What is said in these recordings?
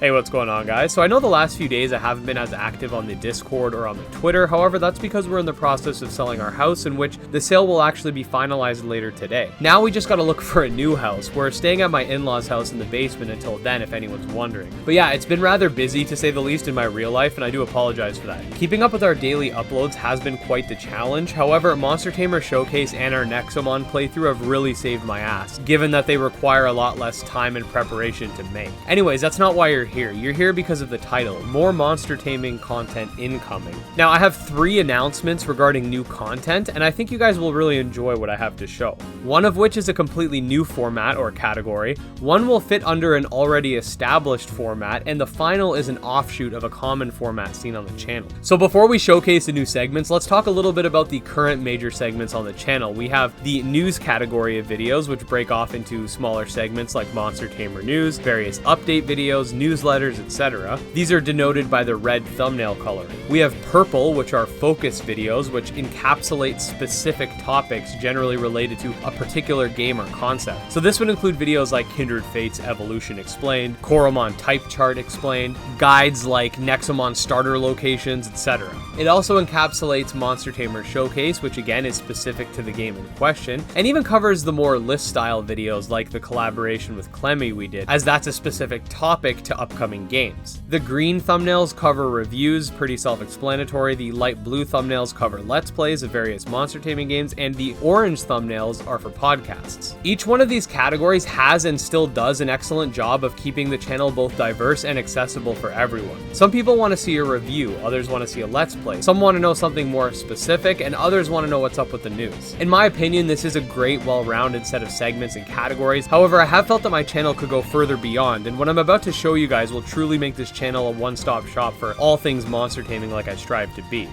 Hey, what's going on, guys? So I know the last few days I haven't been as active on the Discord or on the Twitter. However, that's because we're in the process of selling our house, in which the sale will actually be finalized later today. Now we just gotta look for a new house. We're staying at my in-laws' house in the basement until then, if anyone's wondering. But yeah, it's been rather busy to say the least in my real life, and I do apologize for that. Keeping up with our daily uploads has been quite the challenge. However, Monster Tamer Showcase and our Nexomon playthrough have really saved my ass, given that they require a lot less time and preparation to make. Anyways, that's not why you're here. You're here because of the title, more monster taming content incoming. Now, I have 3 announcements regarding new content, and I think you guys will really enjoy what I have to show. One of which is a completely new format or category, one will fit under an already established format, and the final is an offshoot of a common format seen on the channel. So before we showcase the new segments, let's talk a little bit about the current major segments on the channel. We have the news category of videos, which break off into smaller segments like Monster Tamer News, various update videos, newsletters, etc. These are denoted by the red thumbnail coloring. We have purple, which are focus videos, which encapsulate specific topics generally related to a particular game or concept. So this would include videos like Kindred Fate's Evolution Explained, Coromon Type Chart Explained, guides like Nexomon starter locations, etc. It also encapsulates Monster Tamer Showcase, which again is specific to the game in question, and even covers the more list style videos like the collaboration with Clemmy we did, as that's a specific topic to upcoming games. The green thumbnails cover reviews, pretty self-explanatory. The light blue thumbnails cover let's plays of various monster taming games, and the orange thumbnails are for podcasts. Each one of these categories has and still does an excellent job of keeping the channel both diverse and accessible for everyone. Some people want to see a review, others want to see a let's play, some want to know something more specific, and others want to know what's up with the news. In my opinion, this is a great, well-rounded set of segments and categories. However, I have felt that my channel could go further beyond, and what I'm about to show you guys will truly make this channel a one-stop shop for all things monster taming like I strive to be.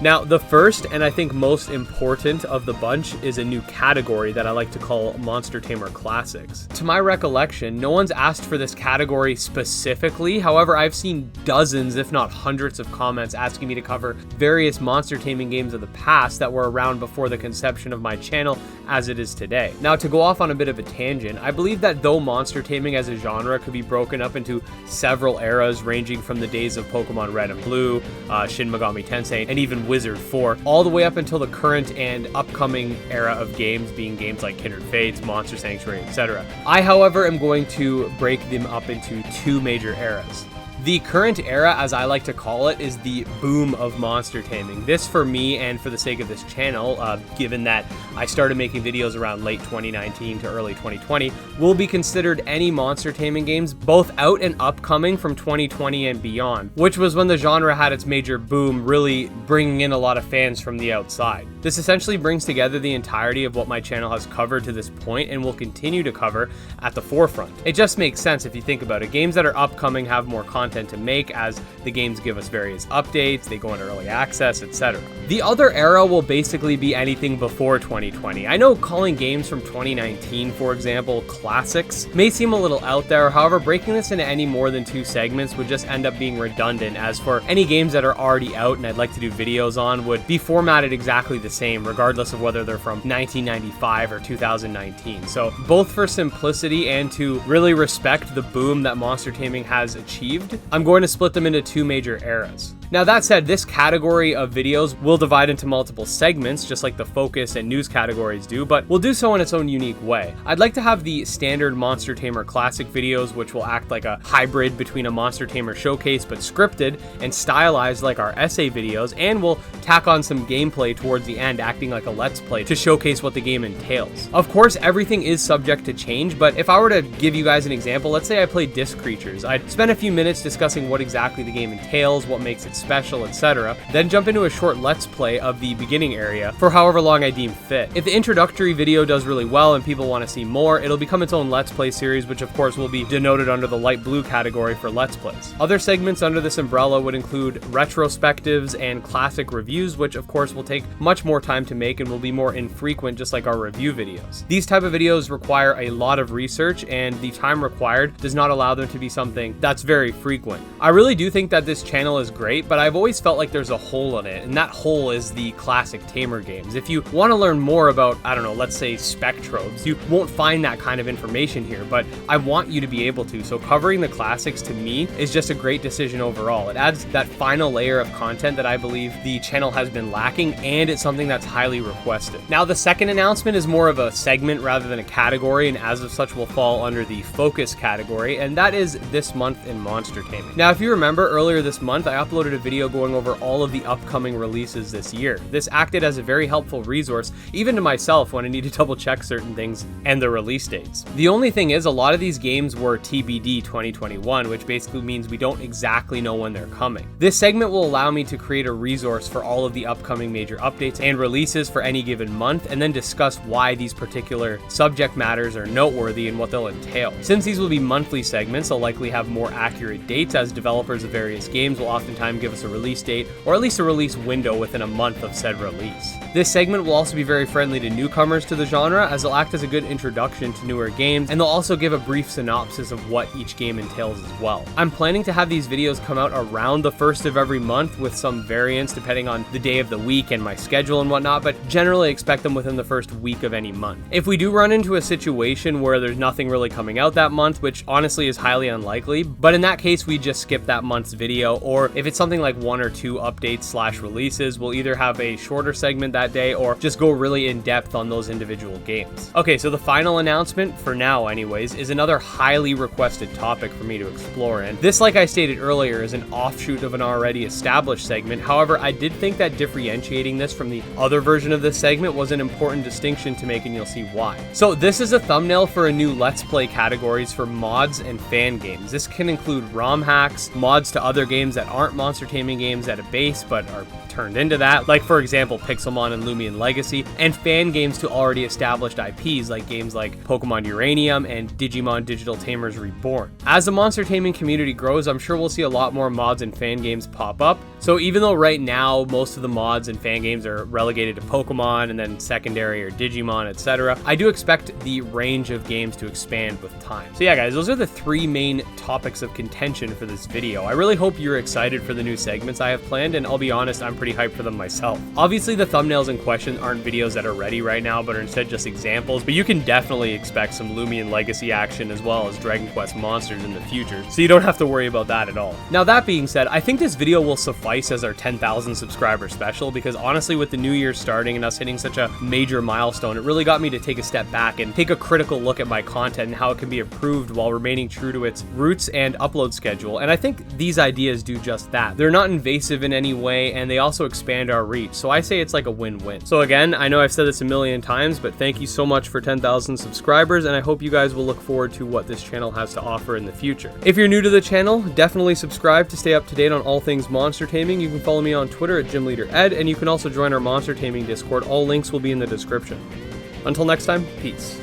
Now, the first and I think most important of the bunch is a new category that I like to call Monster Tamer Classics. To my recollection, no one's asked for this category specifically. However, I've seen dozens, if not hundreds of comments asking me to cover various monster taming games of the past that were around before the conception of my channel as it is today. Now, to go off on a bit of a tangent, I believe that though monster taming as a genre could be broken up into several eras ranging from the days of Pokemon Red and Blue, Shin Megami Tensei, and even Wizard 4, all the way up until the current and upcoming era of games, being games like Kindred Fates, Monster Sanctuary, etc. I, however, am going to break them up into 2 major eras. The current era, as I like to call it, is the boom of monster taming. This, for me and for the sake of this channel, given that I started making videos around late 2019 to early 2020, will be considered any monster taming games, both out and upcoming from 2020 and beyond, which was when the genre had its major boom, really bringing in a lot of fans from the outside. This essentially brings together the entirety of what my channel has covered to this point and will continue to cover at the forefront. It just makes sense if you think about it. Games that are upcoming have more content to make as the games give us various updates, they go into early access, etc. The other era will basically be anything before 2020. I know calling games from 2019, for example, classics, may seem a little out there. However, breaking this into any more than 2 segments would just end up being redundant, as for any games that are already out and I'd like to do videos on would be formatted exactly the same, regardless of whether they're from 1995 or 2019. So both for simplicity and to really respect the boom that monster taming has achieved, I'm going to split them into 2 major eras. Now, that said, this category of videos will divide into multiple segments, just like the focus and news categories do, but we'll do so in its own unique way. I'd like to have the standard Monster Tamer Classic videos, which will act like a hybrid between a Monster Tamer Showcase but scripted and stylized like our essay videos, and we'll tack on some gameplay towards the end, acting like a let's play to showcase what the game entails. Of course, everything is subject to change, but if I were to give you guys an example, let's say I played Disc Creatures. I'd spend a few minutes discussing what exactly the game entails, what makes it special, etc. Then jump into a short let's play of the beginning area for however long I deem fit. If the introductory video does really well and people want to see more, it'll become its own let's play series, which of course will be denoted under the light blue category for let's plays. Other segments under this umbrella would include retrospectives and classic reviews, which of course will take much more time to make and will be more infrequent, just like our review videos. These type of videos require a lot of research, and the time required does not allow them to be something that's very frequent. I really do think that this channel is great, but I've always felt like there's a hole in it, and that hole is the classic Tamer games. If you want to learn more about, I don't know, let's say Spectrobes, you won't find that kind of information here, but I want you to be able to. So covering the classics to me is just a great decision overall. It adds that final layer of content that I believe the channel has been lacking, and it's something that's highly requested. Now, the second announcement is more of a segment rather than a category, and as of such will fall under the focus category, and that is this month in Monster Taming. Now, if you remember, earlier this month I uploaded a video going over all of the upcoming releases this year. This acted as a very helpful resource, even to myself when I need to double check certain things and the release dates. The only thing is, a lot of these games were TBD 2021, which basically means we don't exactly know when they're coming. This segment will allow me to create a resource for all of the upcoming major updates and releases for any given month, and then discuss why these particular subject matters are noteworthy and what they'll entail. Since these will be monthly segments, I'll likely have more accurate dates, as developers of various games will oftentimes give us a release date, or at least a release window within a month of said release. This segment will also be very friendly to newcomers to the genre, as they'll act as a good introduction to newer games, and they'll also give a brief synopsis of what each game entails as well. I'm planning to have these videos come out around the first of every month, with some variance depending on the day of the week and my schedule and whatnot, but generally expect them within the first week of any month. If we do run into a situation where there's nothing really coming out that month, which honestly is highly unlikely, but in that case we just skip that month's video, or if it's something like 1 or 2 updates / releases, we'll either have a shorter segment that day or just go really in depth on those individual games. Okay, so the final announcement, for now anyways, is another highly requested topic for me to explore, and this, like I stated earlier, is an offshoot of an already established segment. However, I did think that differentiating this from the other version of this segment was an important distinction to make, and you'll see why. So this is a thumbnail for a new Let's Play categories for mods and fan games. This can include ROM hacks, mods to other games that aren't Monster Taming games at a base but are turned into that, like for example Pixelmon and LOOMIAN Legacy, and fan games to already established IPs like games like Pokemon Uranium and Digimon Digital Tamers Reborn. As the Monster Taming community grows, I'm sure we'll see a lot more mods and fan games pop up. So even though right now most of the mods and fan games are relegated to Pokemon and then secondary or Digimon, etc., I do expect the range of games to expand with time. So yeah guys, those are the 3 main topics of contention for this video. I really hope you're excited for the new segments I have planned, and I'll be honest, I'm pretty hyped for them myself. Obviously the thumbnails in question aren't videos that are ready right now, but are instead just examples, but you can definitely expect some LOOMIAN Legacy action as well as Dragon Quest Monsters in the future, so you don't have to worry about that at all. Now that being said, I think this video will suffice as our 10,000 subscriber special, because honestly with the new year starting and us hitting such a major milestone, it really got me to take a step back and take a critical look at my content and how it can be improved while remaining true to its roots and upload schedule, and I think these ideas do just that. They're not invasive in any way, and they also expand our reach, so I say it's like a win-win. So again, I know I've said this a million times, but thank you so much for 10,000 subscribers, and I hope you guys will look forward to what this channel has to offer in the future. If you're new to the channel, definitely subscribe to stay up to date on all things Monster Taming. You can follow me on Twitter at GymLeaderEd, and you can also join our Monster Taming Discord. All links will be in the description. Until next time, peace.